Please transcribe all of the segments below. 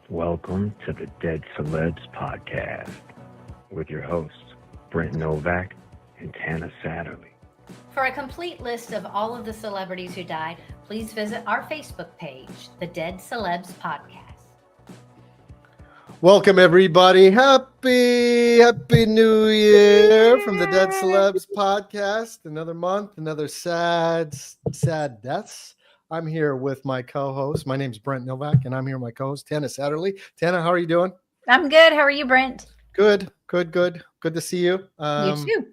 Welcome to the Dead Celebs podcast with your hosts, Brent Novak and Tana Satterley. For a complete list of all of the celebrities who died, please visit our Facebook page, the Dead Celebs Podcast. Welcome, everybody. Happy New Year from the Dead Celebs Podcast. Another month, another sad deaths. I'm here with my co-host. My name's Brent Novak, and I'm here with my co-host, Tana Satterley. Tana, how are you doing? I'm good. How are you, Brent? Good. Good to see you. You too.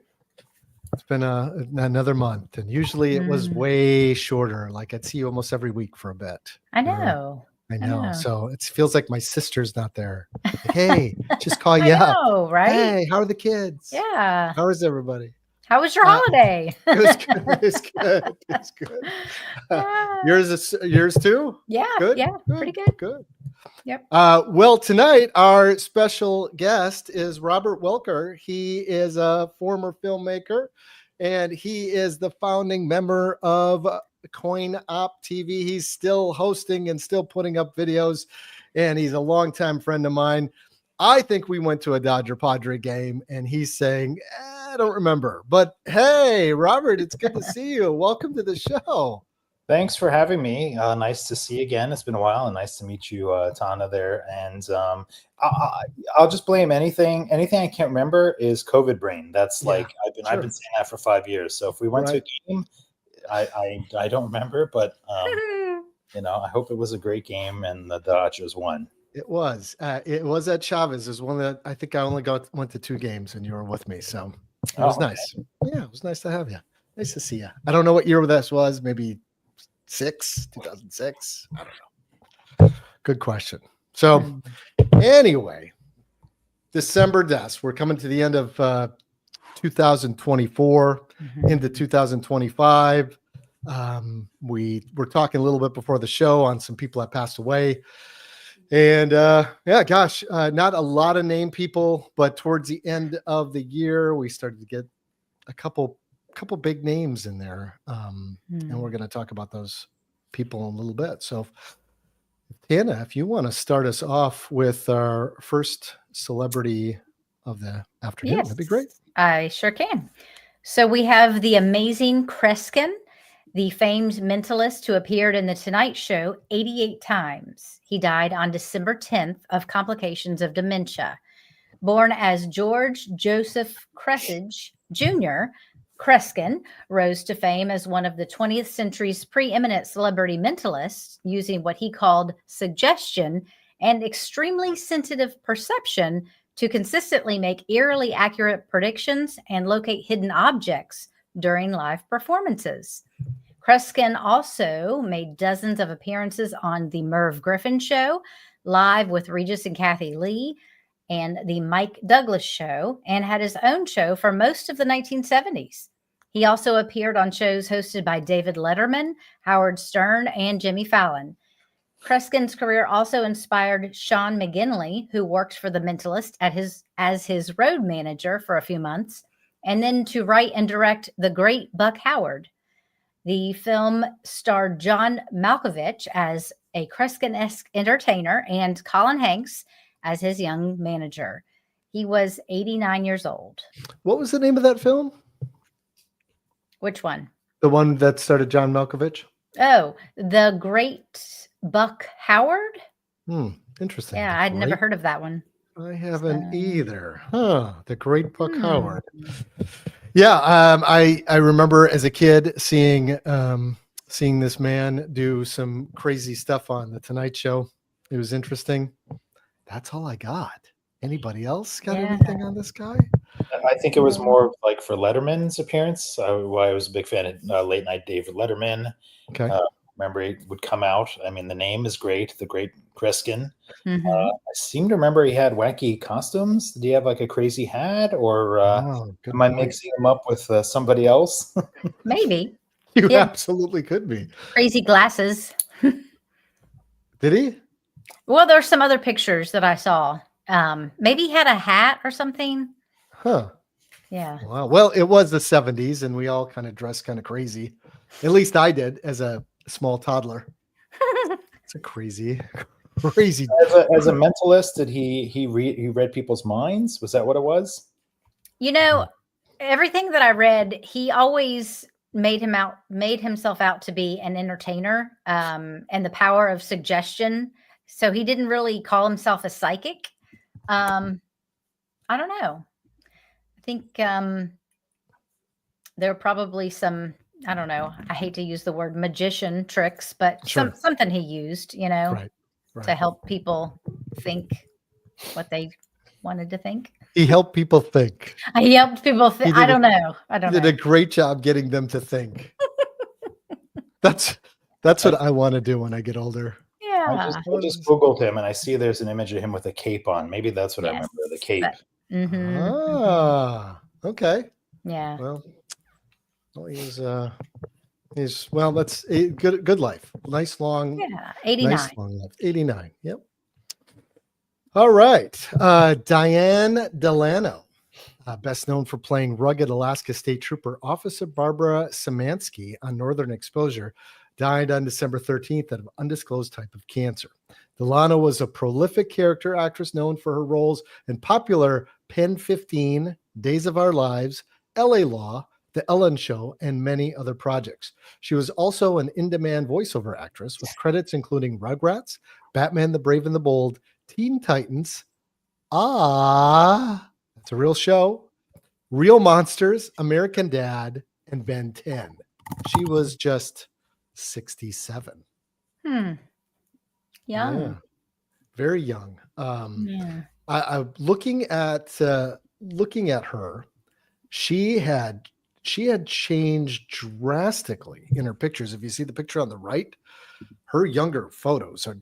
It's been another month, and usually it was way shorter. Like I'd see you almost every week for a bit. I know. I know. So it feels like my sister's not there. Like, hey, just call you I up. know, right? Hey, how are the kids? Yeah. How is everybody? How was your holiday? It was good. It's good. Yours too? Yeah. Good. Yeah. Pretty good. Good. Yep. Well, tonight our special guest is Robert Welker. He is a former filmmaker, and he is the founding member of Coin Op TV. He's still hosting and still putting up videos, and he's a longtime friend of mine. I think we went to a Dodger Padre game, and he's saying, I don't remember. But hey, Robert, it's good to see you. Welcome to the show. Thanks for having me. Nice to see you again. It's been a while, and nice to meet you, Tana, there. And I'll just blame anything I can't remember is COVID brain. That's like I've been saying that for 5 years. So if we went to a game, I don't remember, but I hope it was a great game and the Dodgers won. It was at Chavez. It was one that I think I only went to 2 games, and you were with me, so it was nice. Yeah, it was nice to have you. Nice to see you. I don't know what year this was. Maybe 2006. I don't know. Good question. So anyway, December deaths. We're coming to the end of 2024 into 2025. We were talking a little bit before the show on some people that passed away. And not a lot of named people, but towards the end of the year, we started to get a couple big names in there. And we're going to talk about those people in a little bit. So Tana, if you want to start us off with our first celebrity of the afternoon, that'd be great. I sure can. So we have the amazing Kreskin, the famed mentalist who appeared in The Tonight Show 88 times. He died on December 10th of complications of dementia. Born as George Joseph Kreskin Jr., Kreskin rose to fame as one of the 20th century's preeminent celebrity mentalists, using what he called suggestion and extremely sensitive perception to consistently make eerily accurate predictions and locate hidden objects during live performances. Kreskin also made dozens of appearances on The Merv Griffin Show, Live with Regis and Kathy Lee, and The Mike Douglas Show, and had his own show for most of the 1970s. He also appeared on shows hosted by David Letterman, Howard Stern, and Jimmy Fallon. Kreskin's career also inspired Sean McGinley, who worked for The Mentalist as his road manager for a few months, and then to write and direct The Great Buck Howard. The film starred John Malkovich as a Kreskin-esque entertainer and Colin Hanks as his young manager. He was 89 years old. What was the name of that film? Which one? The one that started John Malkovich? Oh, The Great Buck Howard? Interesting. Yeah, I'd never heard of that one. I haven't either. The Great Buck Howard. Yeah, I remember as a kid seeing this man do some crazy stuff on The Tonight Show. It was interesting. That's all I got. Anybody else got anything on this guy? I think it was more like for Letterman's appearance. I was a big fan of late night David Letterman. Okay. Remember he would come out. I mean, the name is great. The Great Kreskin. I seem to remember he had wacky costumes. Did he have like a crazy hat, or am I mixing him up with somebody else? Maybe. You absolutely could be. Crazy glasses. Did he? Well, there's some other pictures that I saw. Maybe he had a hat or something. Huh. Yeah. Wow. Well, it was the 70s, and we all kind of dressed kind of crazy. At least I did as a small toddler. It's a crazy. As a mentalist, did he read people's minds? Was that what it was? You know, everything that I read, he always made himself out to be an entertainer, and the power of suggestion. So he didn't really call himself a psychic. I don't know. I think there are probably some, I don't know, I hate to use the word magician tricks, but Sure. something he used, you know, Right. to help people think what they wanted to think. He helped people think. He helped people think. I don't know. He did a great job getting them to think. That's what I want to do when I get older. Yeah. I just Googled him and I see there's an image of him with a cape on. Maybe that's what I remember, the cape. Okay. Yeah. Well, he's well, that's a good life. Nice long. Yeah. 89. Nice long life. 89. Yep. All right. Diane Delano, best known for playing rugged Alaska State Trooper Officer Barbara Semanski on Northern Exposure, died on December 13th of undisclosed type of cancer. Delano was a prolific character actress known for her roles in popular Pen 15, Days of Our Lives, LA Law, The Ellen Show, and many other projects. She was also an in-demand voiceover actress with credits including Rugrats, Batman the Brave and the Bold, Teen Titans, Aaahh, that's a real show, Real Monsters, American Dad, and Ben 10. She was just 67. Young. Yeah. Very young. Yeah. I looking at her, she had changed drastically in her pictures. If you see the picture on the right, her younger photos are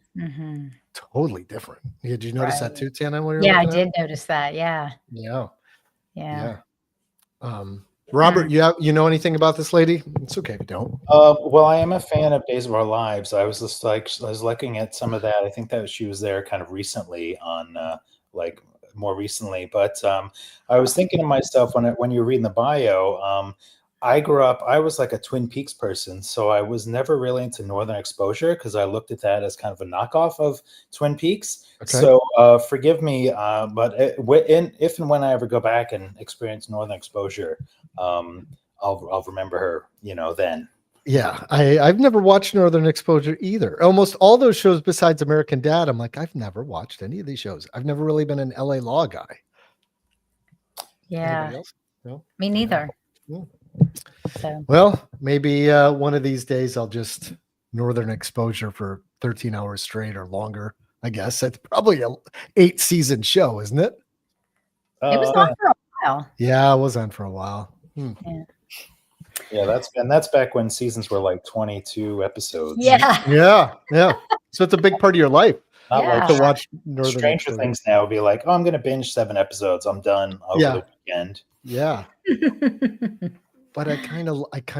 totally different. Did you notice that too, Tana? Yeah, I did notice that. Yeah. Yeah. Robert, you know anything about this lady? It's okay if you don't. Well, I am a fan of Days of Our Lives. I was looking at some of that. I think that she was there kind of recently on more recently. But I was thinking to myself when you were reading the bio, I grew up, I was like a Twin Peaks person, so I was never really into Northern Exposure because I looked at that as kind of a knockoff of Twin Peaks. Okay. So forgive me, but if and when I ever go back and experience Northern Exposure, I'll remember her, then. Yeah, I've never watched Northern Exposure either. Almost all those shows besides American Dad, I'm like, I've never watched any of these shows. I've never really been an LA Law guy. Yeah. Anybody else? No? Me neither. No. So. Well, maybe one of these days I'll just Northern Exposure for 13 hours straight or longer. I guess it's probably a 8-season show, isn't it? It was on for a while. Yeah, it was on for a while. Yeah, that's back when seasons were like 22 episodes. Yeah. So it's a big part of your life. Not like to watch Northern Stranger Exposure. Things now would be like, oh, I'm going to binge 7 episodes. I'm done over the weekend. Yeah. But I kind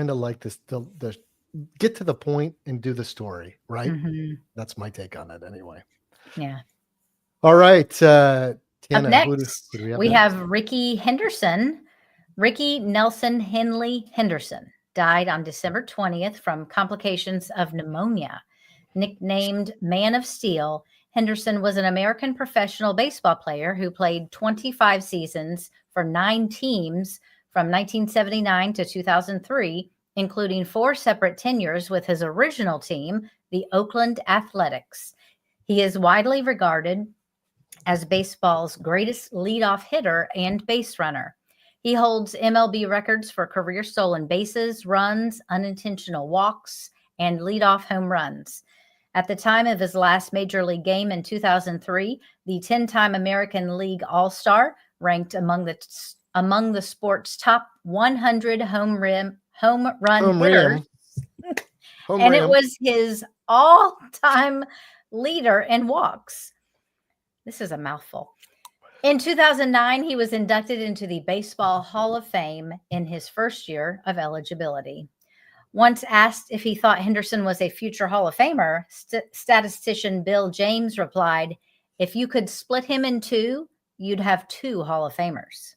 of like this the get to the point and do the story, right? That's my take on it anyway. Yeah. All right. Tana, up next, who do we have Ricky Henderson. Ricky Nelson Henley Henderson died on December 20th from complications of pneumonia. Nicknamed Man of Steel, Henderson was an American professional baseball player who played 25 seasons for 9 teams from 1979 to 2003, including 4 separate tenures with his original team, the Oakland Athletics. He is widely regarded as baseball's greatest leadoff hitter and base runner. He holds MLB records for career stolen bases, runs, unintentional walks, and leadoff home runs. At the time of his last major league game in 2003, the 10-time American League All-Star ranked among the sport's top 100 home run hitters. It was his all-time leader in walks. This is a mouthful. In 2009, he was inducted into the Baseball Hall of Fame in his first year of eligibility. Once asked if he thought Henderson was a future Hall of Famer, statistician Bill James replied, "If you could split him in 2, you'd have 2 Hall of Famers."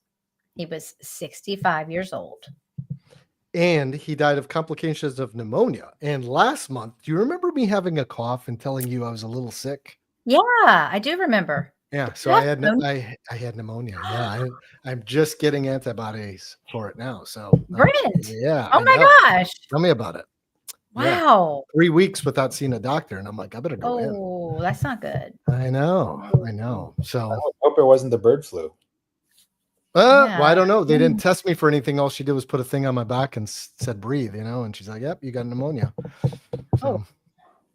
He was 65 years old. And he died of complications of pneumonia. And last month, do you remember me having a cough and telling you I was a little sick? Yeah, I do remember. Yeah, so You I have had pneumonia? I had pneumonia. Yeah, I'm just getting antibodies for it now. So Brent. yeah, Oh I my know. gosh. Tell me about it. Yeah, Wow. 3 weeks without seeing a doctor, and I'm like, I better go in. Oh, that's not good. I know. So, hope it wasn't the bird flu. well, I don't know. They Mm. didn't test me for anything. All she did was put a thing on my back and said, breathe, and she's like, yep, you got pneumonia. So,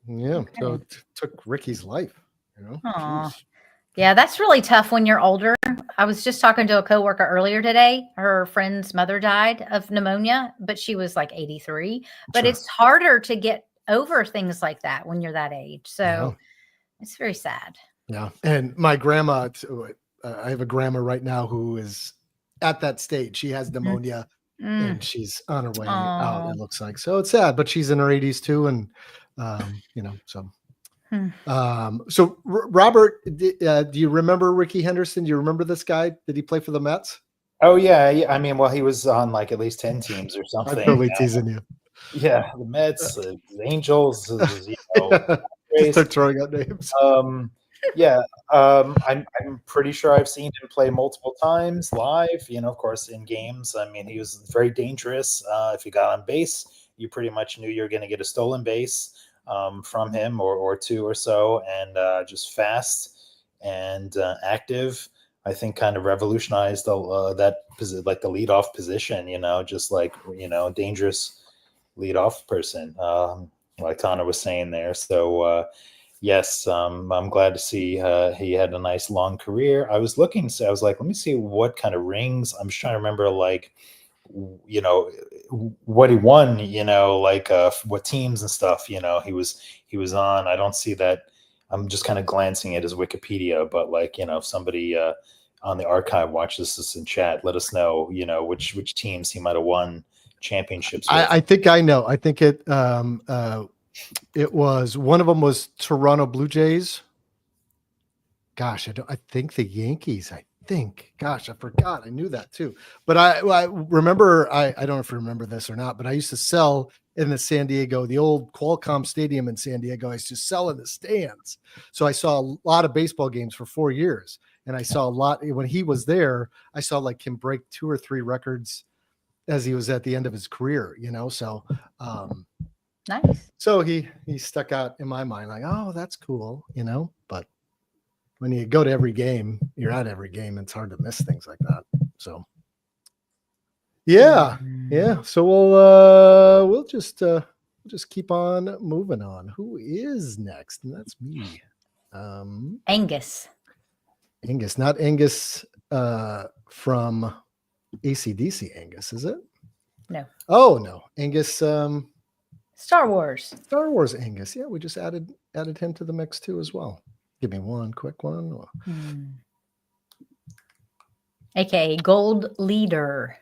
yeah, so Okay. it took Ricky's life, Aw. Jeez. Yeah, that's really tough when you're older. I was just talking to a coworker earlier today. Her friend's mother died of pneumonia, but she was like 83. But Sure. it's harder to get over things like that when you're that age. So Yeah. it's very sad. Yeah. And my grandma, I have a grandma right now who is at that stage. She has pneumonia and she's on her way out, Aw. it looks like. So it's sad, but she's in her 80s too. And, so. So Robert, do you remember Ricky Henderson? Do you remember this guy? Did he play for the Mets? Oh yeah. I mean, well, he was on like at least 10 teams or I'm something. totally teasing you. Yeah, the Mets, the Angels, Just start throwing out names. I'm pretty sure I've seen him play multiple times live. Of course, in games. I mean, he was very dangerous. If you got on base, you pretty much knew you were going to get a stolen base from him or two or so, and just fast and active. I think kind of revolutionized that like the leadoff position. Just like dangerous leadoff person, like Connor was saying there. So yes, I'm glad to see he had a nice long career. I was looking, so I was like, let me see what kind of rings. I'm just trying to remember, like, what he won, like what teams and stuff, he was on. I don't see that. I'm just kind of glancing at his Wikipedia, but like, if somebody on the archive watches this in chat, let us know, which teams he might have won championships with. I think I know. I think it was one of them was Toronto Blue Jays. Gosh, I think the Yankees. Gosh, I forgot. I knew that too. But I remember. I don't know if you remember this or not. But I used to sell in the San Diego, the old Qualcomm Stadium in San Diego. I used to sell in the stands. So I saw a lot of baseball games for 4 years, and I saw a lot when he was there. I saw like him break 2 or 3 records as he was at the end of his career. So Nice. So he stuck out in my mind, like, oh, that's cool, But when you go to every game, you're at every game. It's hard to miss things like that. So, yeah. So we'll just keep on moving on. Who is next? And that's me. Angus. Angus, not Angus from AC/DC. Angus, is it? No. Oh no, Angus. Star Wars. Star Wars Angus. Yeah, we just added him to the mix too as well. Give me one quick one. AKA Gold Leader.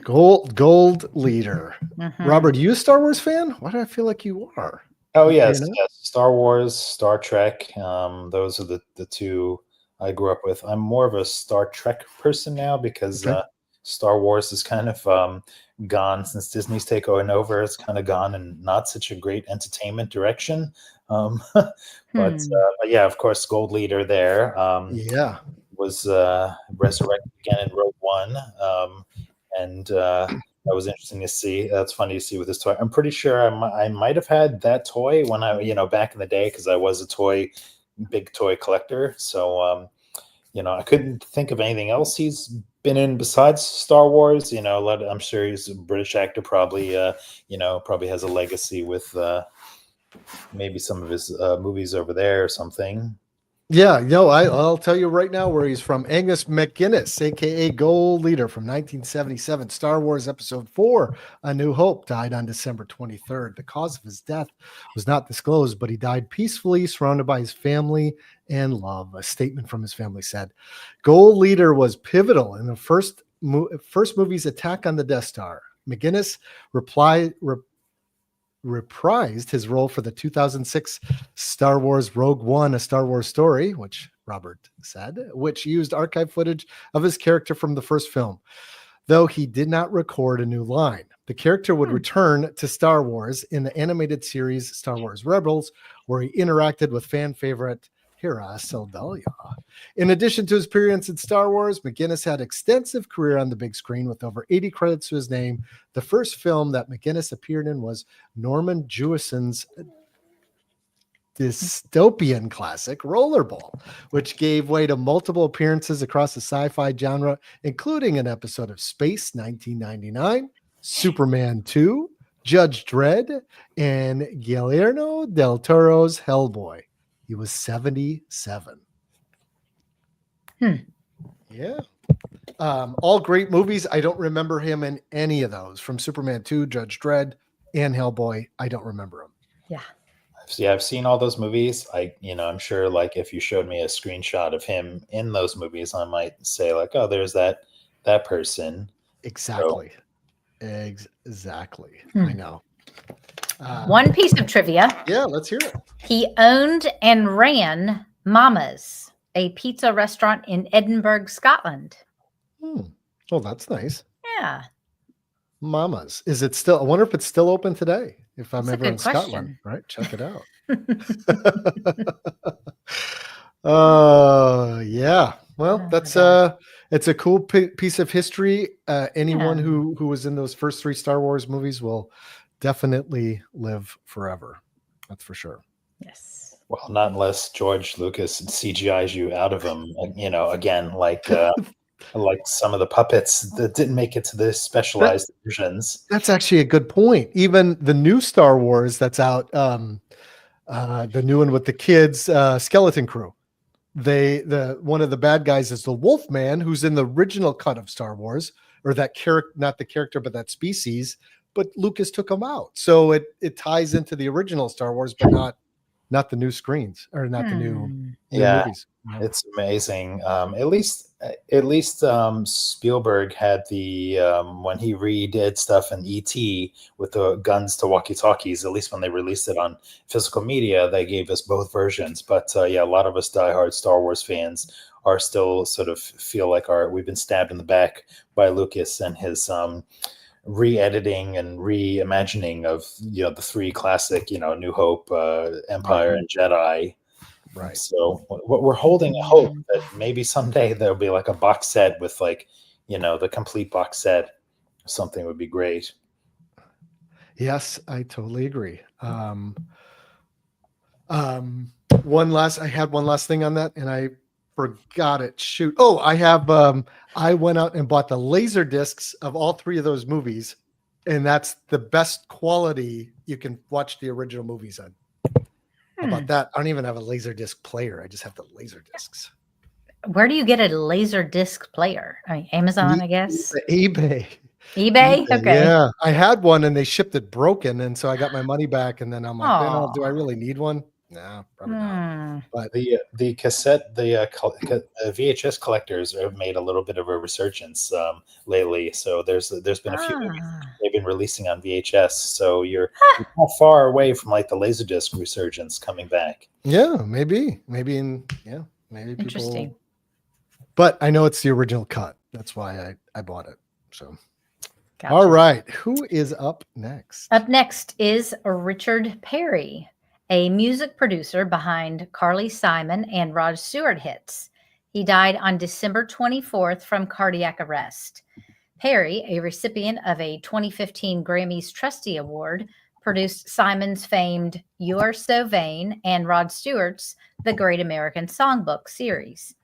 Gold Leader. Robert, are you a Star Wars fan? Why do I feel like you are? Oh yes, Star Wars, Star Trek. Those are the two I grew up with. I'm more of a Star Trek person now because Star Wars is kind of gone since Disney's taken over. It's kind of gone in not such a great entertainment direction. But yeah, of course, Gold Leader there. Was resurrected again in Rogue One, and that was interesting to see. That's funny to see with this toy. I'm pretty sure I might have had that toy when I, back in the day, because I was a big toy collector. So, I couldn't think of anything else he's been in besides Star Wars. I'm sure he's a British actor, probably, probably has a legacy with maybe some of his movies over there or something. Yeah, I'll tell you right now where he's from. Angus McGinnis, aka Gold Leader, from 1977. Star Wars Episode 4, A New Hope, died on December 23rd. The cause of his death was not disclosed, but he died peacefully, surrounded by his family and love. A statement from his family said, Gold Leader was pivotal in the first movie's attack on the Death Star. McGinnis reprised his role for the 2006 Star Wars Rogue One, A Star Wars Story, which Robert said, which used archive footage of his character from the first film, though he did not record a new line. the character would return to Star Wars in the animated series Star Wars Rebels, where he interacted with fan favorite Hera Seldalia. In addition to his appearance in Star Wars, McGinnis had extensive career on the big screen with over 80 credits to his name. The first film that McGinnis appeared in was Norman Jewison's dystopian classic Rollerball, which gave way to multiple appearances across the sci-fi genre, including an episode of Space 1999, Superman 2, Judge Dredd, and Guillermo del Toro's Hellboy. He was 77. Yeah. All great movies. I don't remember him in any of those. From Superman 2, Judge Dredd, and Hellboy, I don't remember him. Yeah. I've seen all those movies. I'm sure like if you showed me a screenshot of him in those movies, I might say like, oh, there's that person. Exactly. Exactly. I know. One piece of trivia. Yeah, let's hear it. He owned and ran Mama's, a pizza restaurant in Edinburgh, Scotland. Oh, that's nice. Yeah. Mama's. Is it still? I wonder if it's still open today. If I'm That's a ever in good question. Scotland, right? Check it out. Yeah. Well, that's it's a cool piece of history. Anyone who was in those first 3 Star Wars movies will definitely live forever. That's for sure. Yes. Well, not unless George Lucas CGI's you out of them. Again, like some of the puppets that didn't make it to the specialized versions. That's actually a good point. Even the new Star Wars that's out, the new one with the kids, Skeleton Crew. One of the bad guys is the Wolfman, who's in the original cut of Star Wars, or that character, not the character, but that species. But Lucas took him out, so it ties into the original Star Wars, but not the new screens or not the new movies. It's amazing. At least Spielberg had the when he redid stuff in E.T. with the guns to walkie-talkies. At least when they released it on physical media, they gave us both versions. But a lot of us diehard Star Wars fans are still sort of feel like we've been stabbed in the back by Lucas and his re-editing and reimagining of the 3 classic, New Hope, Empire, and Jedi. Right. So we're holding a hope that maybe someday there'll be like a box set with like, the complete box set. Something would be great. Yes, I totally agree. I had one last thing on that and I forgot it. Shoot. Oh, I have, I went out and bought the laser discs of all 3 of those movies. And that's the best quality you can watch the original movies on. How about that? I don't even have a laser disc player. I just have the laser discs. Where do you get a laser disc player? I mean, Amazon, I guess. eBay. eBay? Okay. Yeah. I had one and they shipped it broken. And so I got my money back. And then I'm like, do I really need one? No, probably not. But the cassette, the VHS collectors have made a little bit of a resurgence lately. So there's been a few movies they've been releasing on VHS. So you're not far away from like the Laserdisc resurgence coming back. Yeah, maybe people. Interesting. But I know it's the original cut. That's why I bought it. So. Gotcha. All right. Who is up next? Up next is Richard Perry, a music producer behind Carly Simon and Rod Stewart hits. He died on December 24th from cardiac arrest. Perry, a recipient of a 2015 Grammys Trustee Award, produced Simon's famed You Are So Vain and Rod Stewart's The Great American Songbook series.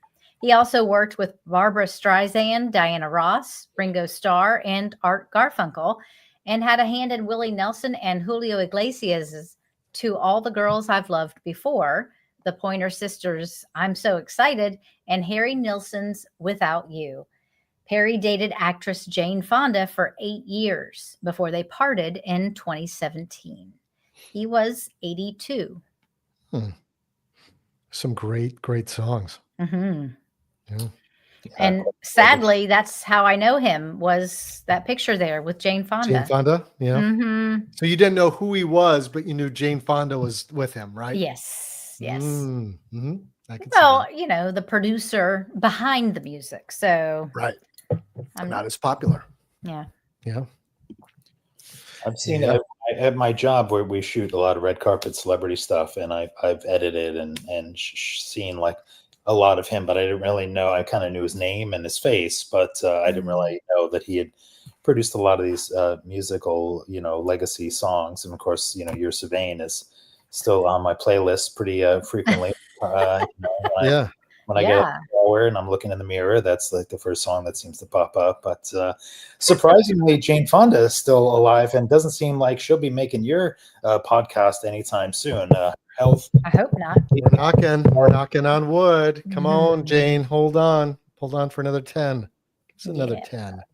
He also worked with Barbara Streisand, Diana Ross, Ringo Starr, and Art Garfunkel, and had a hand in Willie Nelson and Julio Iglesias' To All the Girls I've Loved Before, the Pointer Sisters' I'm So Excited, and Harry Nilsson's Without You. Perry dated actress Jane Fonda for 8 years before they parted in 2017. He was 82. Some great songs. Mm-hmm. Yeah. And sadly, that's how I know him, was that picture there with Jane Fonda. Jane Fonda, yeah. Mm-hmm. So you didn't know who he was, but you knew Jane Fonda was with him, right? Yes. Mm-hmm. I can Well, see that. the producer behind the music. So Right. Not as popular. Yeah. Yeah. I've seen Yep. at my job where we shoot a lot of red carpet celebrity stuff, and I've edited and seen like a lot of him, but I didn't really know. I kind of knew his name and his face, but I didn't really know that he had produced a lot of these musical, legacy songs. And of course, Your Sylvain is still on my playlist pretty frequently. Yeah. When I get out of the shower and I'm looking in the mirror, that's like the first song that seems to pop up. But surprisingly, Jane Fonda is still alive and doesn't seem like she'll be making your podcast anytime soon. Health. I hope not. We're knocking on wood. Come on, Jane. Hold on for another 10. It's another 10.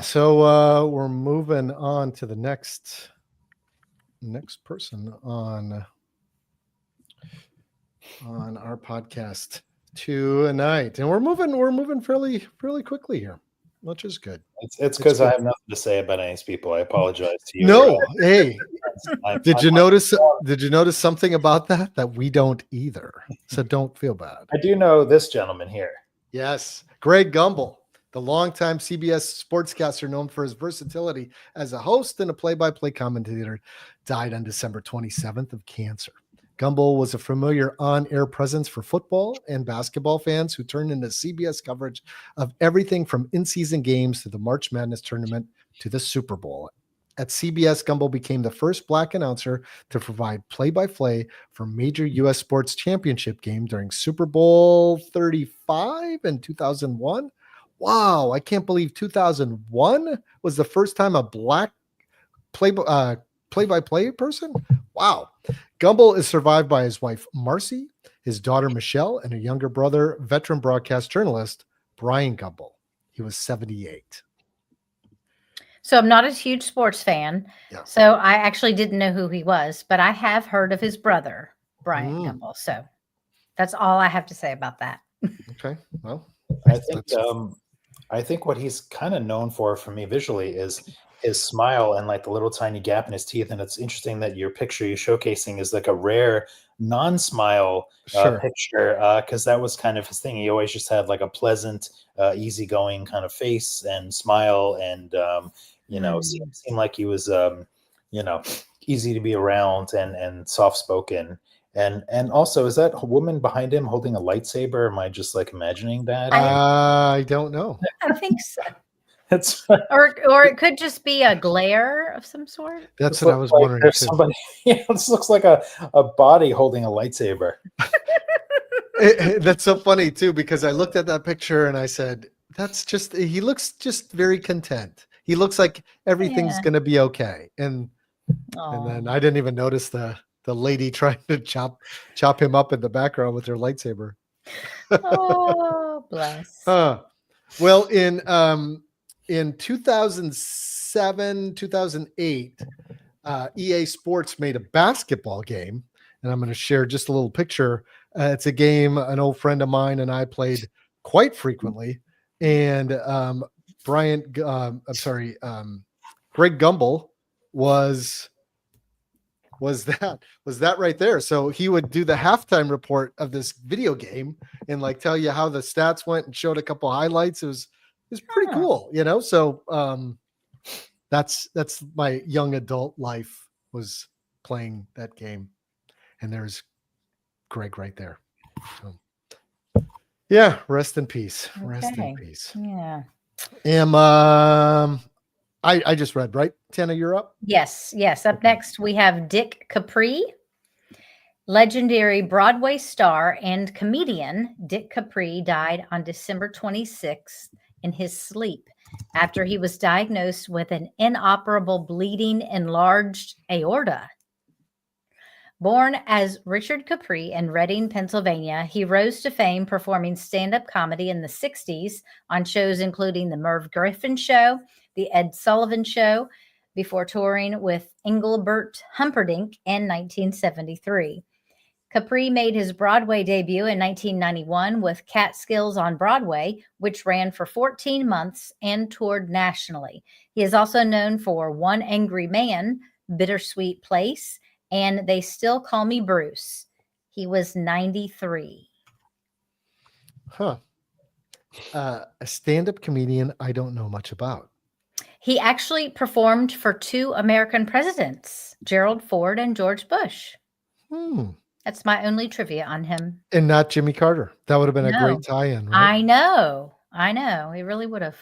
So we're moving on to the next person on our podcast tonight, and we're moving fairly quickly here, which is good. It's because I have nothing to say about any of these people. I apologize to you. No, hey, did you notice something about that we don't either? So don't feel bad. I do know this gentleman here. Yes, Greg Gumbel, the longtime CBS sportscaster known for his versatility as a host and a play-by-play commentator, died on December 27th of cancer. Gumbel was a familiar on-air presence for football and basketball fans who turned into CBS coverage of everything from in-season games to the March Madness tournament to the Super Bowl. At CBS, Gumbel became the first Black announcer to provide play-by-play for major U.S. sports championship game during Super Bowl 35 in 2001. Wow, I can't believe 2001 was the first time a Black play-by-play person. Wow. Gumbel is survived by his wife, Marcy, his daughter, Michelle, and a younger brother, veteran broadcast journalist, Brian Gumbel. He was 78. So I'm not a huge sports fan. Yeah. So I actually didn't know who he was, but I have heard of his brother, Brian Gumbel. So that's all I have to say about that. Okay. Well, I think what he's kind of known for me visually is his smile and like the little tiny gap in his teeth. And it's interesting that your picture you're showcasing is like a rare non-smile picture, because that was kind of his thing. He always just had like a pleasant, easygoing kind of face and smile, and seemed like he was easy to be around and soft-spoken. And also, is that woman behind him holding a lightsaber? Am I just like imagining that? I don't know. I think so. It's or it could just be a glare of some sort. That's what I was wondering too. Somebody, this looks like a body holding a lightsaber. That's so funny too, because I looked at that picture and I said, he looks just very content. He looks like everything's going to be okay. And then I didn't even notice the lady trying to chop him up in the background with her lightsaber. Oh, bless. Well, in 2007, 2008, EA Sports made a basketball game, and I'm going to share just a little picture. It's a game an old friend of mine and I played quite frequently, and Greg Gumbel was that right there. So he would do the halftime report of this video game and like tell you how the stats went and showed a couple highlights. It was pretty cool, So that's my young adult life, was playing that game. And there's Greg right there. So, yeah, rest in peace. Okay. Rest in peace. Yeah. I just read, right? Tana, you're up? Yes. Up next, we have Dick Capri. Legendary Broadway star and comedian Dick Capri died on December 26th in his sleep after he was diagnosed with an inoperable bleeding enlarged aorta. Born as Richard Capri in Reading, Pennsylvania, he rose to fame performing stand-up comedy in the 60s on shows including The Merv Griffin Show, The Ed Sullivan Show, before touring with Engelbert Humperdinck in 1973. Capri made his Broadway debut in 1991 with Catskills on Broadway, which ran for 14 months and toured nationally. He is also known for One Angry Man, Bittersweet Place, and They Still Call Me Bruce. He was 93. A stand-up comedian I don't know much about. He actually performed for 2 American presidents, Gerald Ford and George Bush. That's my only trivia on him. And not Jimmy Carter. That would have been a No. great tie-in, right? I know. It really would have.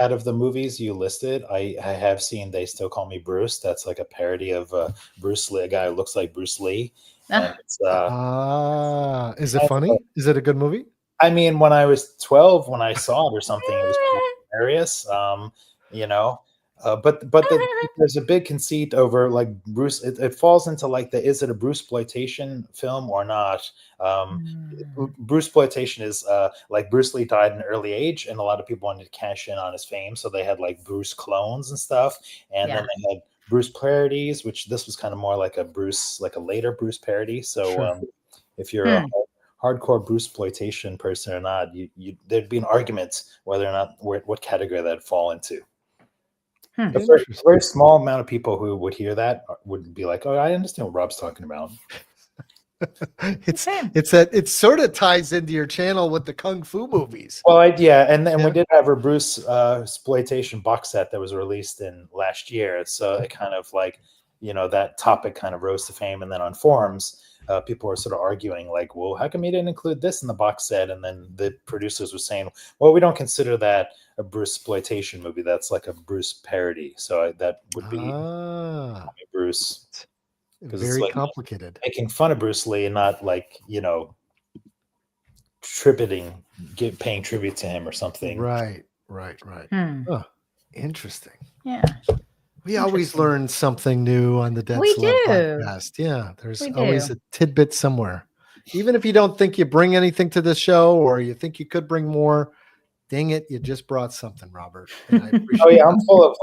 Out of the movies you listed, I have seen They Still Call Me Bruce. That's like a parody of Bruce Lee, a guy who looks like Bruce Lee. And it's, is it funny? Is it a good movie? I mean, when I was 12, when I saw it or something, it was hilarious. You know, there's a big conceit over like Bruce. It falls into like is it a Bruce-ploitation film or not? Bruce-ploitation is like Bruce Lee died at an early age, and a lot of people wanted to cash in on his fame, so they had like Bruce clones and stuff, and then they had Bruce parodies, which this was kind of more like a later Bruce parody. So if you're a hardcore Bruce-ploitation person or not, there'd be an argument whether or not what category that'd fall into. A very small amount of people who would hear that would be like, "Oh, I understand what Rob's talking about." It sort of ties into your channel with the kung fu movies. Well, and we did have a Bruce exploitation box set that was released in last year, so it kind of like that topic kind of rose to fame, and then on forums. People were sort of arguing like, well, how come you didn't include this in the box set? And then the producers were saying, well, we don't consider that a Bruce exploitation movie. That's like a Bruce parody. So that would be Bruce. Very it's like complicated. Making fun of Bruce Lee and not like, paying tribute to him or something. Right. Oh, interesting. Yeah. We always learn something new on the Dead Celeb podcast. Yeah, there's always a tidbit somewhere. Even if you don't think you bring anything to the show or you think you could bring more, dang it, you just brought something, Robert. And I appreciate I'm full of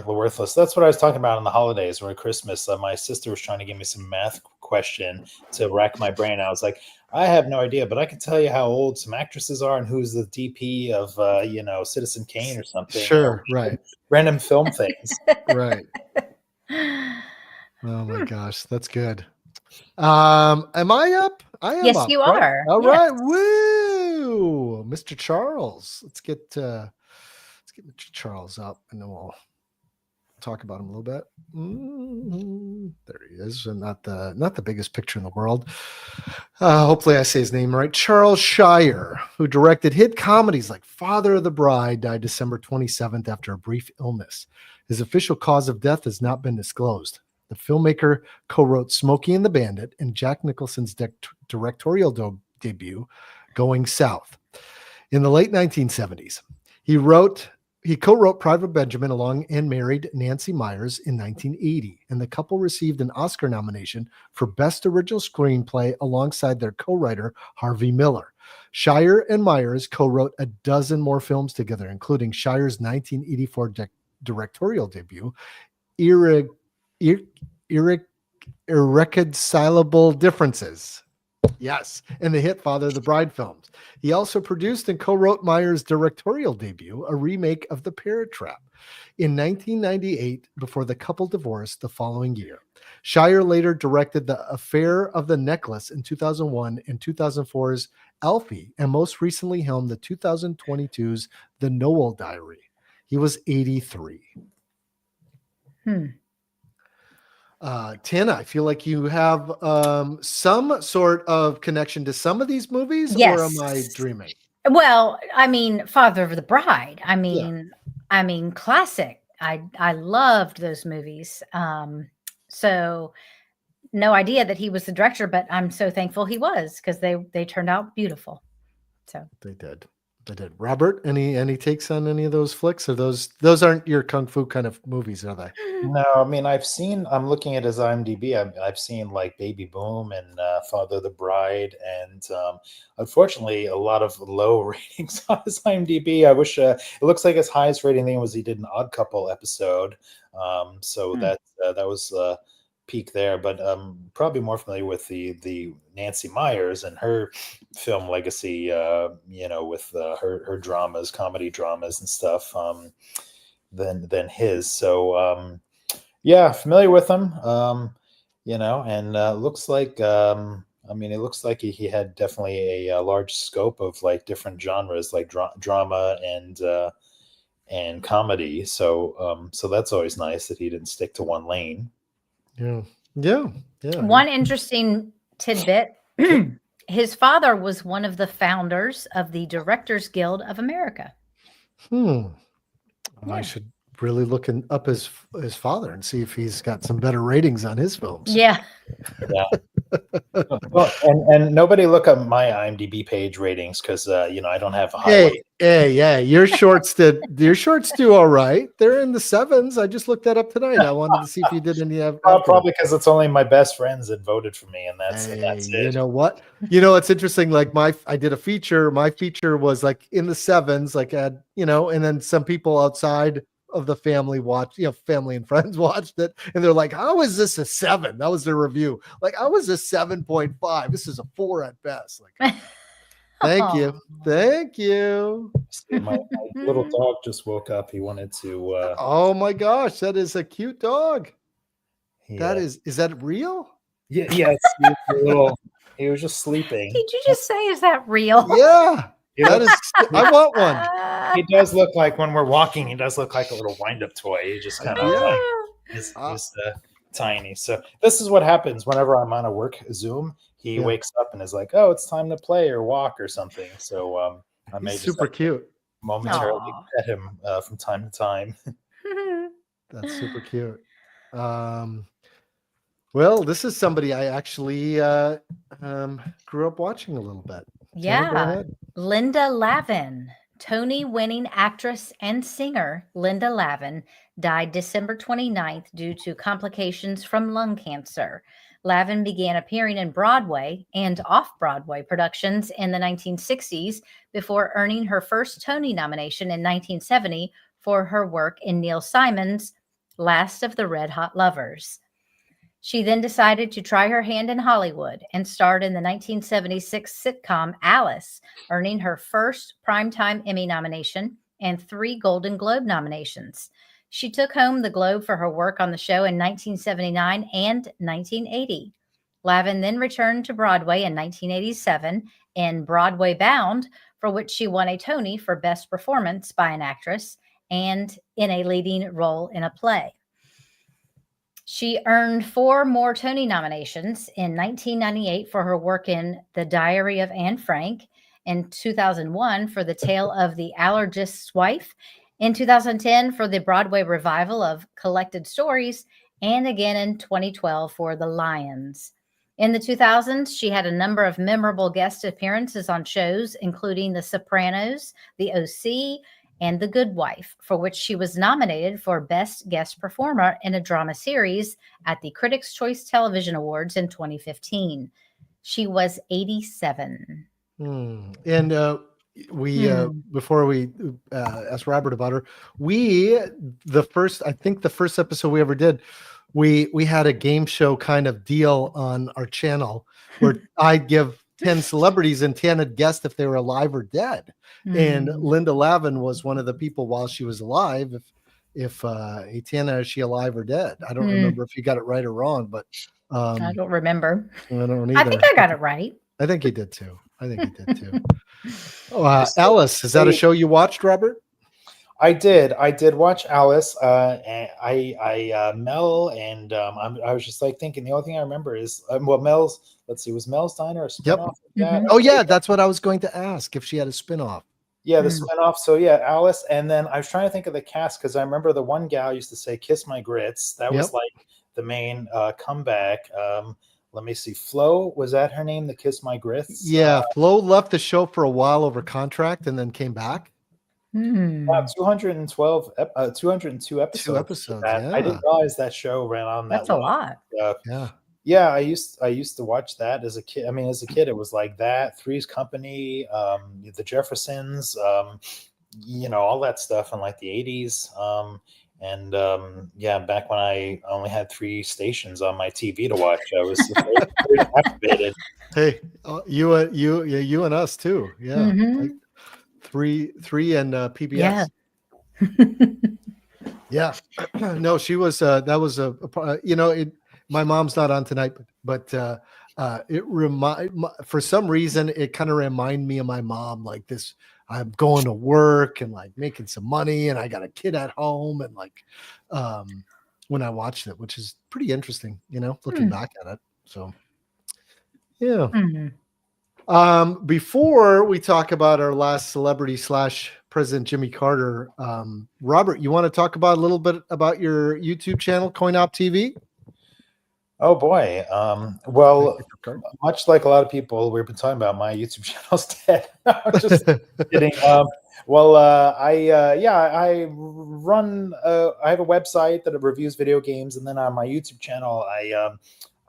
worthless. That's what I was talking about in the holidays or at Christmas. My sister was trying to give me some math question to rack my brain. I was like, I have no idea, but I can tell you how old some actresses are and who's the DP of, Citizen Kane or something. Sure, right. Random film things. Right. Oh my gosh, that's good. Am I up? I am yes, up. You right? are. All right. Woo! Mr. Charles. Let's get Mr. Charles up and then we'll talk about him a little bit. There he is. And not the biggest picture in the world. Hopefully I say his name right. Charles Shire, who directed hit comedies like Father of the Bride, died December 27th after a brief illness. His official cause of death has not been disclosed. The filmmaker co-wrote Smokey and the Bandit and Jack Nicholson's directorial debut, Going South. In the late 1970s, he co-wrote Private Benjamin along and married Nancy Meyers in 1980, and the couple received an Oscar nomination for Best Original Screenplay alongside their co-writer Harvey Miller. Shire and Meyers co-wrote a dozen more films together, including Shire's 1984 directorial debut, Irreconcilable Differences. Yes, and the hit Father of the Bride films. He also produced and co-wrote Meyers' directorial debut, a remake of The Parrot Trap, in 1998 before the couple divorced the following year. Shire later directed The Affair of the Necklace in 2001 and 2004's Alfie, and most recently helmed the 2022's The Noel Diary. He was 83. Tina, I feel like you have some sort of connection to some of these movies, or am I dreaming? Well, I mean, Father of the Bride. I mean, classic. I loved those movies. So no idea that he was the director, but I'm so thankful he was because they turned out beautiful. So they did. Robert, any takes on any of those flicks? Or those aren't your kung fu kind of movies, are they? No, I mean, I'm looking at his IMDb. I've seen like Baby Boom and Father of the Bride, and unfortunately, a lot of low ratings on his IMDb. I wish it looks like his highest rating thing was he did an Odd Couple episode. So that was peak there, but probably more familiar with the Nancy Meyers and her film legacy, with her dramas, comedy dramas and stuff, than his. So familiar with him, and looks like it looks like he had definitely a large scope of like different genres, like drama and comedy. So so that's always nice that he didn't stick to one lane. Yeah. One interesting tidbit. His father was one of the founders of the Directors Guild of America. I should really look up his father and see if he's got some better ratings on his films. Yeah. Well, and nobody look up my IMDb page ratings because I don't have a high weight. Hey, your shorts do all right. They're in the 7s. I just looked that up tonight. I wanted to see if you did any. Probably because it's only my best friends that voted for me, and that's it. You know what? It's interesting. Like I did a feature. My feature was like in the 7s. Like and then some people outside of the family watched, family and friends watched it, and they're like, "How is this a 7?" That was their review. Like, I was a 7.5. This is a 4 at best. Like, thank you. My little dog just woke up. He wanted to. Oh my gosh, that is a cute dog. Yeah. Is that real? Yeah. It's a little. He was just sleeping. Did you just say, is that real? Yeah. That is. I want one. He does look like, when we're walking, he does look like a little wind-up toy. He just kind of is tiny. So this is what happens whenever I'm on a work Zoom. He wakes up and is like, "Oh, it's time to play or walk or something." So I may super cute. Momentarily pet him from time to time. That's super cute. Well, this is somebody I actually grew up watching a little bit. Yeah. Go ahead. Linda Lavin, Tony-winning actress and singer Linda Lavin, died December 29th due to complications from lung cancer. Lavin began appearing in Broadway and off-Broadway productions in the 1960s before earning her first Tony nomination in 1970 for her work in Neil Simon's Last of the Red Hot Lovers. She then decided to try her hand in Hollywood and starred in the 1976 sitcom Alice, earning her first Primetime Emmy nomination and 3 Golden Globe nominations. She took home the Globe for her work on the show in 1979 and 1980. Lavin then returned to Broadway in 1987 in Broadway Bound, for which she won a Tony for Best Performance by an Actress and in a leading role in a play. She earned 4 more Tony nominations in 1998 for her work in The Diary of Anne Frank, in 2001 for The Tale of the Allergist's Wife, in 2010 for the Broadway revival of Collected Stories, and again in 2012 for The Lions. In the 2000s, she had a number of memorable guest appearances on shows, including The Sopranos, The OC, and The Good Wife, for which she was nominated for Best Guest Performer in a Drama Series at the Critics' Choice Television Awards in 2015. She was 87. And we before we asked Robert about her, the first episode we ever did, we had a game show kind of deal on our channel where I'd give 10 celebrities and 10 had guessed if they were alive or dead. And Linda Lavin was one of the people while she was alive. If Tana, is she alive or dead? I don't remember if you got it right or wrong, but I don't remember. I don't either. I think I got it right. I think he did too. Alice, is that a show you watched, Robert? I did watch Alice. Mel and I was just like thinking. The only thing I remember is Mel's. Let's see, was Mel's Diner a spinoff? Yep. Oh yeah, that's what I was going to ask, if she had a spinoff. Yeah, the spinoff. So yeah, Alice, and then I was trying to think of the cast because I remember the one gal used to say "Kiss My Grits." That was like the main comeback. Let me see. Flo, was that her name? The Kiss My Grits. Yeah, Flo left the show for a while over contract and then came back. Wow, 202 episodes. 2 episodes. Yeah. I didn't realize that show ran on that. That's a lot. Yeah. I used to watch that as a kid. I mean, as a kid, it was like that. Three's Company, the Jeffersons, all that stuff in like the 80s. Back when I only had 3 stations on my TV to watch, I was very activated. Hey, you and us too. Yeah. Like 3 and PBS. Yeah. No, she was that was my mom's not on tonight, but for some reason, it kind of remind me of my mom, like this. I'm going to work and like making some money, and I got a kid at home, and like when I watched it, which is pretty interesting, looking back at it. So yeah. Before we talk about our last celebrity / President Jimmy Carter, Robert, you want to talk about a little bit about your YouTube channel, CoinOp TV? Oh boy. Well, much like a lot of people we've been talking about, my YouTube channel's dead. I'm just kidding. I run. I have a website that reviews video games, and then on my YouTube channel,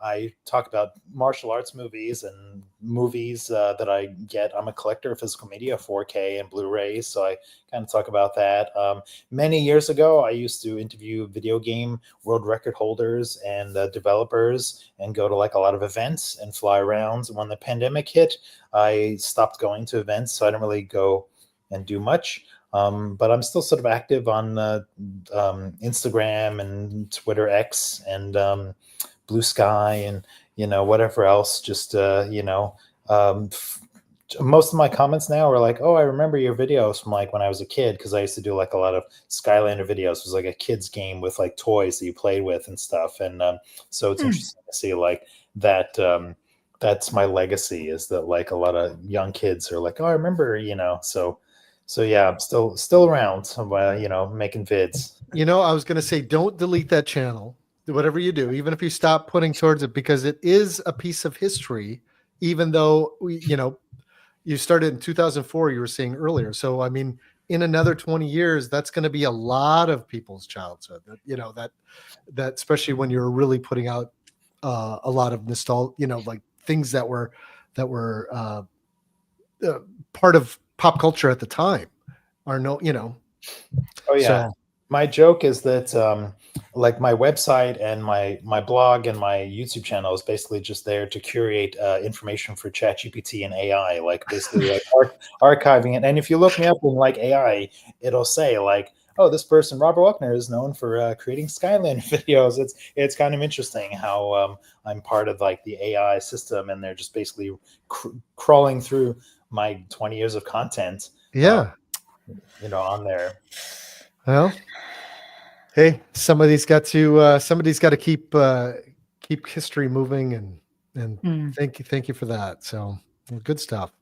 I talk about martial arts movies and movies that I get. I'm a collector of physical media, 4K and Blu-rays, so I kind of talk about that. Many years ago, I used to interview video game world record holders and developers and go to like a lot of events and fly around. When the pandemic hit, I stopped going to events, so I didn't really go and do much. But I'm still sort of active on Instagram and Twitter X and Blue Sky and whatever else. Just most of my comments now are like, oh, I remember your videos from like when I was a kid, because I used to do like a lot of Skylander videos. It was like a kid's game with like toys that you played with and stuff. And so it's interesting to see like that. That's my legacy, is that like a lot of young kids are like, oh, I remember, So yeah, I'm still around, making vids. I was going to say, don't delete that channel. Whatever you do, even if you stop putting towards it, because it is a piece of history, even though you started in 2004, you were saying earlier. So, I mean, in another 20 years, that's going to be a lot of people's childhood, that especially when you're really putting out a lot of nostalgia, like things that were part of pop culture at the time Oh yeah. So, my joke is that like my website and my blog and my YouTube channel is basically just there to curate information for ChatGPT and AI, like basically like archiving it. And if you look me up in like AI, it'll say like, oh, this person, Robert Wagner, is known for creating Skylander videos. It's kind of interesting how I'm part of like the AI system, and they're just basically crawling through my 20 years of content. Yeah. On there. Well, hey, somebody's got to keep history moving, and thank you for that. So good stuff.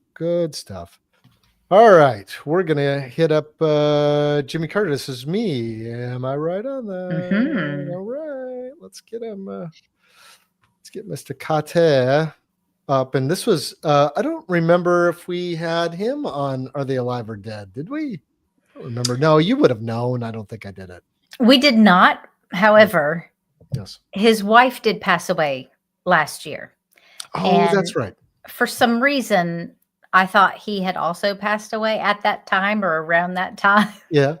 All right, we're gonna hit up Jimmy Carter. This is me. Am I right on that? All right, let's get him. Let's get Mr. Carter up. And this was I don't remember if we had him on Are They Alive or Dead? Did we? I don't remember. No, you would have known. I don't think I did it. We did not. However, yes, his wife did pass away last year. Oh, that's right. For some reason, I thought he had also passed away at that time or around that time. Yeah.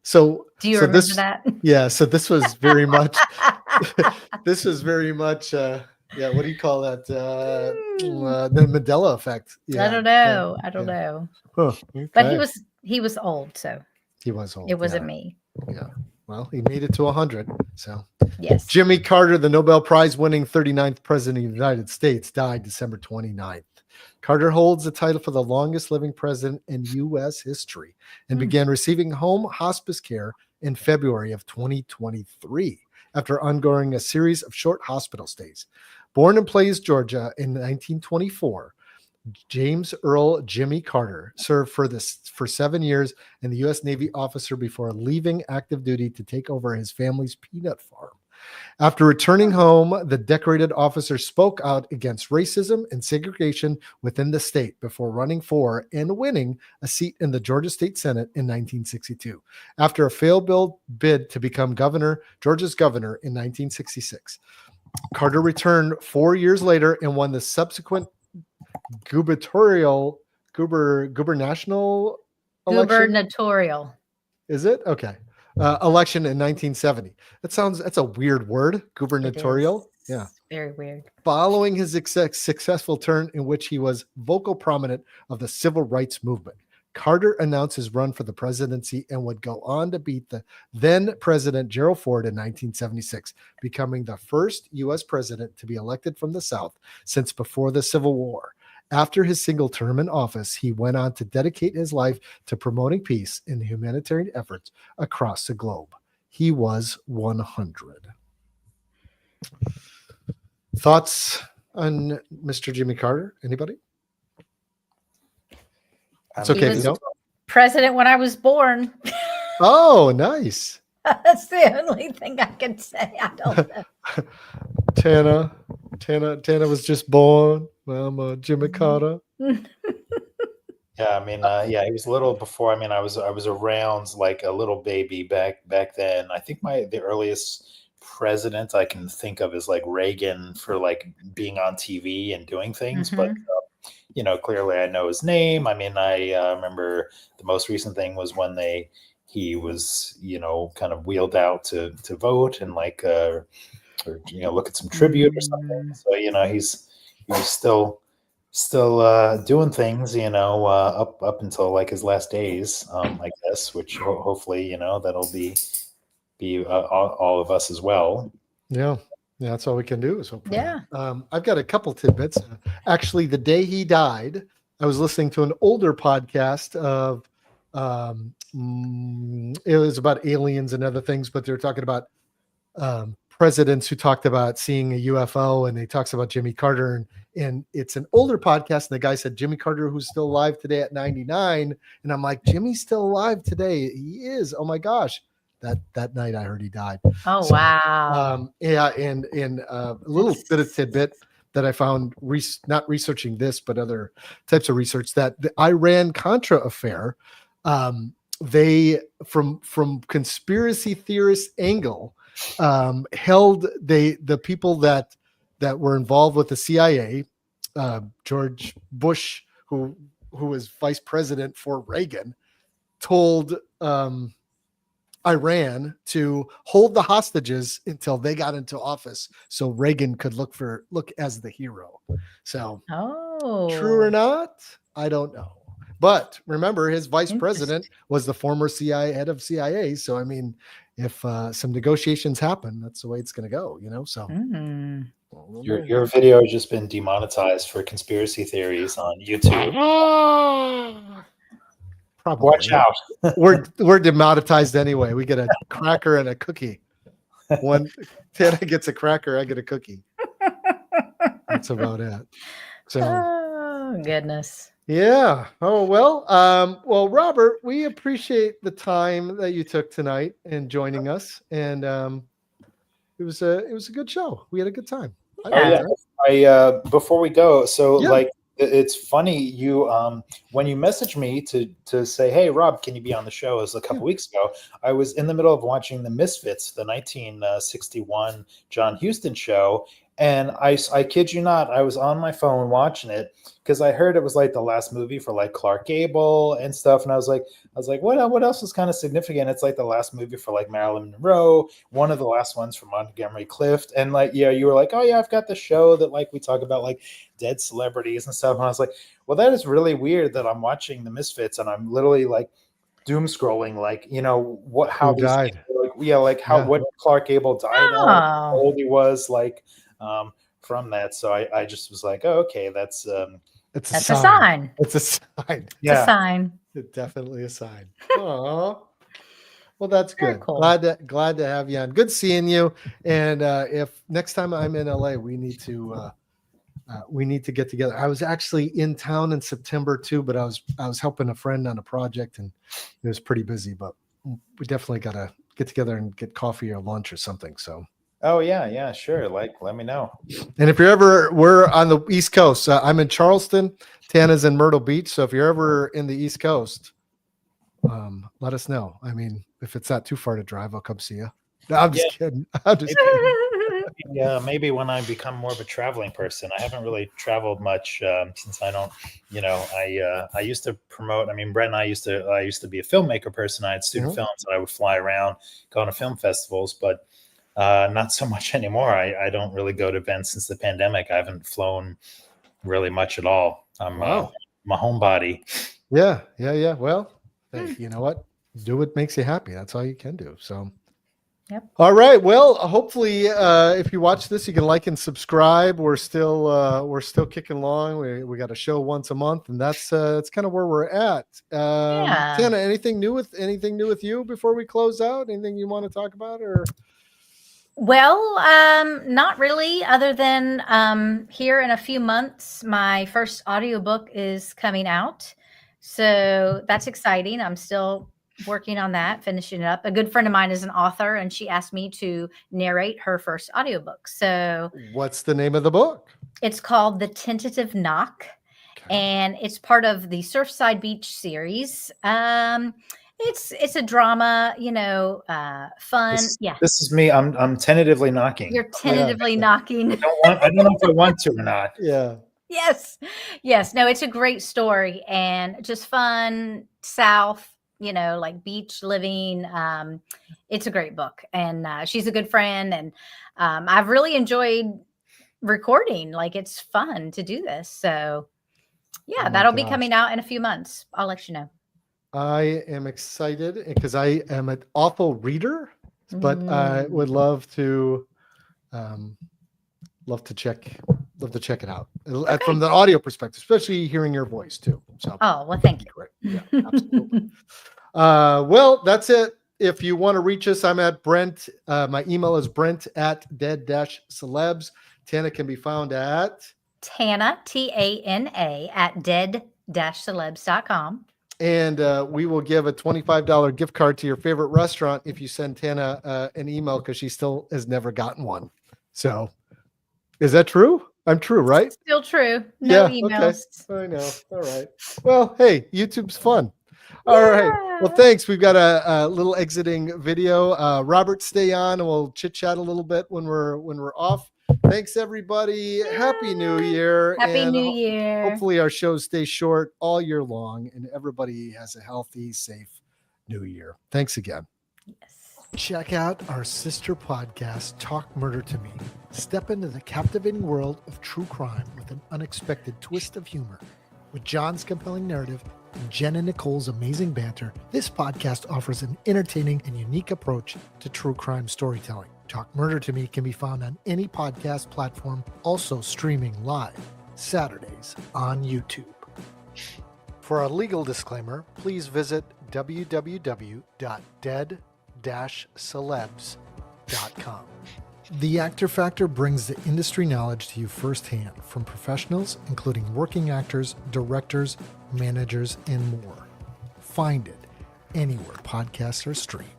So do you remember that? Yeah. So this was very much. Yeah. What do you call that? The Mandela effect. Yeah. I don't know. Huh, okay. But he was old, so he was old. It wasn't me. Yeah. Well, he made it to 100. So yes. Jimmy Carter, the Nobel Prize winning 39th president of the United States, died December 29th. Carter holds the title for the longest living president in U.S. history and began receiving home hospice care in February of 2023 after undergoing a series of short hospital stays. Born in Plains, Georgia in 1924, James Earl Jimmy Carter served for 7 years in the U.S. Navy officer before leaving active duty to take over his family's peanut farm. After returning home, the decorated officer spoke out against racism and segregation within the state before running for and winning a seat in the Georgia State Senate in 1962. After a failed bid to become Georgia's governor in 1966, Carter returned 4 years later and won the subsequent gubernatorial election. Is it? Okay. Election in 1970. That's a weird word, gubernatorial. Yeah. Very weird. Following his successful turn in which he was vocal prominent of the civil rights movement, Carter announced his run for the presidency and would go on to beat the then President Gerald Ford in 1976, becoming the first U.S. president to be elected from the South since before the Civil War. After his single term in office, he went on to dedicate his life to promoting peace and humanitarian efforts across the globe. He was 100. Thoughts on Mr. Jimmy Carter? Anybody? It's okay if you don't. President when I was born. Oh, nice. That's the only thing I can say. I don't know. Tana was just born. Well, Jimmy Carter. Yeah, I mean, he was a little before. I mean, I was around like a little baby back then. I think the earliest president I can think of is like Reagan for like being on TV and doing things, but clearly I know his name. I mean, I remember the most recent thing was when he was kind of wheeled out to vote and like or look at some tribute or something. So he's still doing things up until like his last days, I guess, which hopefully that'll be all of us as well. Yeah, that's all we can do is hope. Yeah. I've got a couple tidbits. Actually, the day he died, I was listening to an older podcast of it was about aliens and other things, but they're talking about presidents who talked about seeing a UFO, and they talks about Jimmy Carter, and it's an older podcast, and the guy said Jimmy Carter, who's still alive today at 99, and I'm like, Jimmy's still alive today? He is. Oh my gosh. That night I heard he died. Oh, wow. And a little bit of tidbit that I found not researching this, but other types of research, that the Iran-Contra affair, they from conspiracy theorist angle, held the people that were involved with the CIA, George Bush, who was vice president for Reagan, told Iran to hold the hostages until they got into office, so Reagan could look as the hero. So, true or not, I don't know. But remember, his vice president was the former head of CIA. So, I mean, if some negotiations happen, that's the way it's going to go, So, your video has just been demonetized for conspiracy theories on YouTube. Probably. Watch out. We're demonetized anyway. We get a cracker and a cookie. One Tana gets a cracker, I get a cookie. That's about it. So, oh goodness. Yeah. Oh well. Well, Robert, we appreciate the time that you took tonight and joining us. And it was a good show. We had a good time. Before we go, like, it's funny, you when you messaged me to say, hey Rob, can you be on the show, a couple weeks ago, I was in the middle of watching The Misfits, the 1961 John Huston show, and I kid you not, I was on my phone watching it because I heard it was like the last movie for like Clark Gable and stuff, and I was like what else is kind of significant? It's like the last movie for like Marilyn Monroe, one of the last ones for Montgomery Clift, and like you were like, oh yeah, I've got the show that like we talk about like dead celebrities and stuff, and I was like, well, that is really weird that I'm watching The Misfits and I'm literally like doom scrolling, like how who died, what Clark Gable died of, how old he was, like from that. So I just was like, oh, okay, that's a sign. It's a sign. Yeah. It's a sign. It's definitely a sign. Oh, well, that's good. Cool. Glad to have you on. Good seeing you. And if next time I'm in LA, we need to get together. I was actually in town in September too, but I was helping a friend on a project and it was pretty busy. But we definitely got to get together and get coffee or lunch or something. So. Oh yeah, sure. Like, let me know. And if we're on the East Coast, I'm in Charleston, Tana's in Myrtle Beach. So if you're ever in the East Coast, let us know. I mean, if it's not too far to drive, I'll come see you. No, I'm just kidding. Yeah, maybe when I become more of a traveling person. I haven't really traveled much since I don't, I used to promote. I mean, Brett and I used to be a filmmaker person. I had student films and I would fly around, go to film festivals, but not so much anymore. I don't really go to events since the pandemic. I haven't flown really much at all. I'm a homebody. Yeah. Well, hey, you know what? Do what makes you happy. That's all you can do. So. Yep. All right. Well, hopefully, if you watch this, you can like and subscribe. We're still kicking along. We got a show once a month, and that's kind of where we're at. Yeah. Tana, anything new with you before we close out? Anything you want to talk about, or? Well, not really, other than here in a few months, my first audiobook is coming out. So that's exciting. I'm still working on that, finishing it up. A good friend of mine is an author, and she asked me to narrate her first audiobook. So What's the name of the book? it's called The Tentative Knock, and it's part of the Surfside Beach series. It's a drama, fun. Yeah. This is me. I'm tentatively knocking. You're tentatively knocking. I don't know if I want to or not. Yeah. Yes. No, it's a great story and just fun, South, like beach living. It's a great book, and she's a good friend, and I've really enjoyed recording. Like, it's fun to do this. So yeah, that'll be coming out in a few months. I'll let you know. I am excited because I am an awful reader, but I would love to check it out from the audio perspective, especially hearing your voice too. So, well, thank you. Great. Yeah, absolutely. Well, that's it. If you want to reach us, I'm at Brent. My email is brent@dead-celebs. Tana can be found at Tana, Tana, at dead-celebs.com. And we will give a $25 gift card to your favorite restaurant if you send Tana an email, because she still has never gotten one. So is that true? I'm true, right? Still true. No emails. Okay. I know. All right. Well, hey, YouTube's fun. All right. Well, thanks. We've got a little exiting video. Robert, stay on, and we'll chit chat a little bit when we're off. Thanks, everybody. Happy New Year. Happy New Year. Hopefully our shows stay short all year long, and everybody has a healthy, safe New Year. Thanks again. Yes. Check out our sister podcast, Talk Murder to Me. Step into the captivating world of true crime with an unexpected twist of humor. With John's compelling narrative and Jen and Nicole's amazing banter, this podcast offers an entertaining and unique approach to true crime storytelling. Talk Murder to Me can be found on any podcast platform, also streaming live Saturdays on YouTube. For a legal disclaimer, please visit www.dead-celebs.com. The Actor Factor brings the industry knowledge to you firsthand from professionals, including working actors, directors, managers, and more. Find it anywhere podcasts are streamed.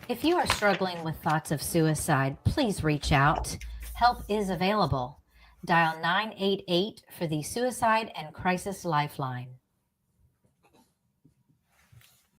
If you are struggling with thoughts of suicide, please reach out. Help is available. Dial 988 for the Suicide and Crisis Lifeline.